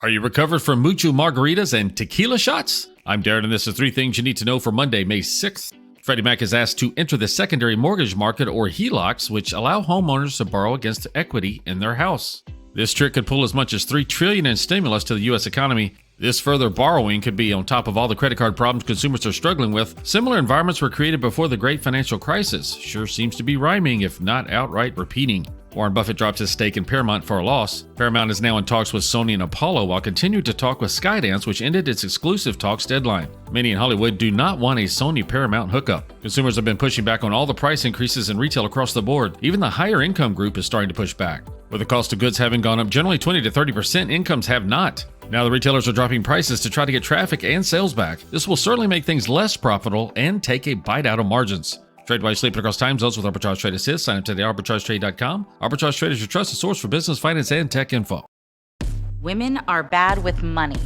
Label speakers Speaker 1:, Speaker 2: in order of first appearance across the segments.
Speaker 1: Are you recovered from mucho margaritas and tequila shots? I'm Darren, and this is 3 things you need to know for Monday, May 6th. Freddie Mac is asked to enter the secondary mortgage market, or HELOCs, which allow homeowners to borrow against equity in their house. This trick could pull as much as $3 trillion in stimulus to the U.S. economy. This further borrowing could be on top of all the credit card problems consumers are struggling with. Similar environments were created before the great financial crisis. Sure seems to be rhyming, if not outright repeating. Warren Buffett dropped his stake in Paramount for a loss. Paramount is now in talks with Sony and Apollo, while continuing to talk with Skydance, which ended its exclusive talks deadline. Many in Hollywood do not want a Sony-Paramount hookup. Consumers have been pushing back on all the price increases in retail across the board. Even the higher income group is starting to push back. With the cost of goods having gone up generally 20 to 30%, incomes have not. Now the retailers are dropping prices to try to get traffic and sales back. This will certainly make things less profitable and take a bite out of margins. Trade while you're sleeping across time zones with Arbitrage Trade Assist. Sign up today at ArbitrageTrade.com. Arbitrage Trade is your trusted source for business, finance, and tech info.
Speaker 2: Women are bad with money.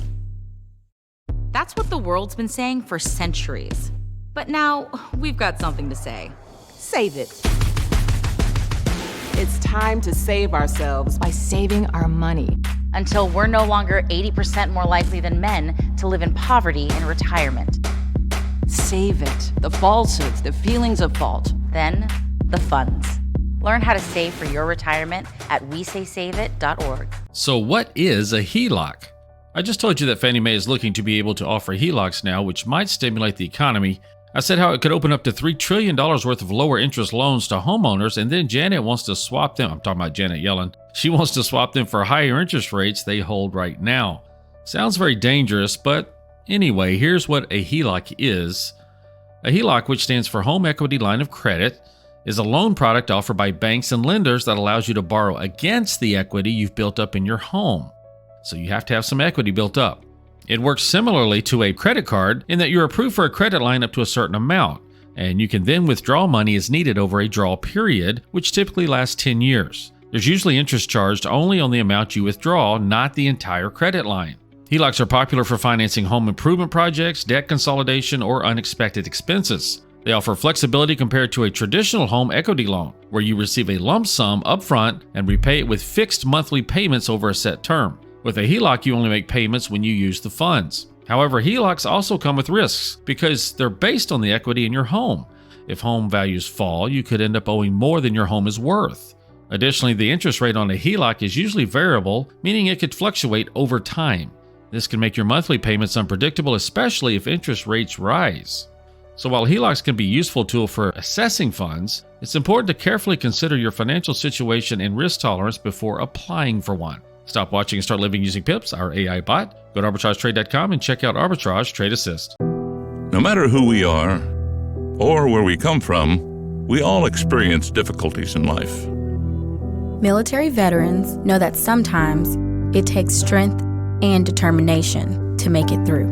Speaker 2: That's what the world's been saying for centuries. But now, we've got something to say.
Speaker 3: Save it. It's time to save ourselves by saving our money.
Speaker 2: Until we're no longer 80% more likely than men to live in poverty in retirement.
Speaker 4: Save it. The falsehoods, the feelings of fault.
Speaker 2: Then, the funds. Learn how to save for your retirement at wesaysaveit.org.
Speaker 1: So what is a HELOC? I just told you that Fannie Mae is looking to be able to offer HELOCs now, which might stimulate the economy. I said how it could open up to $3 trillion worth of lower interest loans to homeowners, and then Janet wants to swap them. I'm talking about Janet Yellen. She wants to swap them for higher interest rates they hold right now. Sounds very dangerous, but anyway, here's what a HELOC is. A HELOC, which stands for Home Equity Line of Credit, is a loan product offered by banks and lenders that allows you to borrow against the equity you've built up in your home. So you have to have some equity built up. It works similarly to a credit card in that you're approved for a credit line up to a certain amount, and you can then withdraw money as needed over a draw period, which typically lasts 10 years. There's usually interest charged only on the amount you withdraw, not the entire credit line. HELOCs are popular for financing home improvement projects, debt consolidation, or unexpected expenses. They offer flexibility compared to a traditional home equity loan, where you receive a lump sum upfront and repay it with fixed monthly payments over a set term. With a HELOC, you only make payments when you use the funds. However, HELOCs also come with risks because they're based on the equity in your home. If home values fall, you could end up owing more than your home is worth. Additionally, the interest rate on a HELOC is usually variable, meaning it could fluctuate over time. This can make your monthly payments unpredictable, especially if interest rates rise. So while HELOCs can be a useful tool for assessing funds, it's important to carefully consider your financial situation and risk tolerance before applying for one. Stop watching and start living using Pips, our AI bot. Go to ArbitrageTrade.com and check out Arbitrage Trade Assist.
Speaker 5: No matter who we are or where we come from, we all experience difficulties in life.
Speaker 6: Military veterans know that sometimes it takes strength and determination to make it through.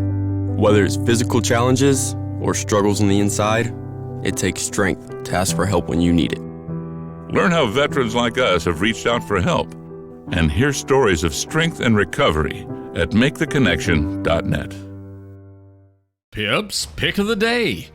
Speaker 7: Whether it's physical challenges or struggles on the inside, it takes strength to ask for help when you need it.
Speaker 5: Learn how veterans like us have reached out for help and hear stories of strength and recovery at maketheconnection.net.
Speaker 1: Pips Pick of the Day.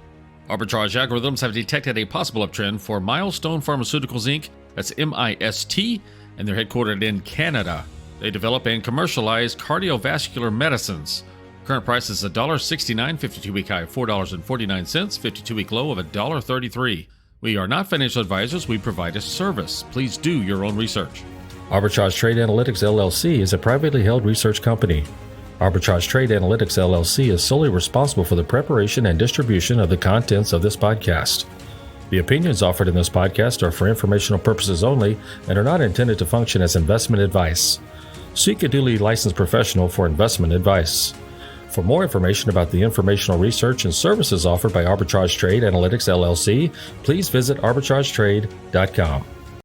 Speaker 1: Arbitrage algorithms have detected a possible uptrend for Milestone Pharmaceuticals Inc., that's MIST, and they're headquartered in Canada. They develop and commercialize cardiovascular medicines. Current price is $1.69, 52-week high of $4.49, 52-week low of $1.33. We are not financial advisors. We provide a service. Please do your own research. Arbitrage Trade Analytics LLC is a privately held research company. Arbitrage Trade Analytics LLC is solely responsible for the preparation and distribution of the contents of this podcast. The opinions offered in this podcast are for informational purposes only and are not intended to function as investment advice. Seek a duly licensed professional for investment advice. For more information about the informational research and services offered by Arbitrage Trade Analytics LLC, please visit arbitragetrade.com.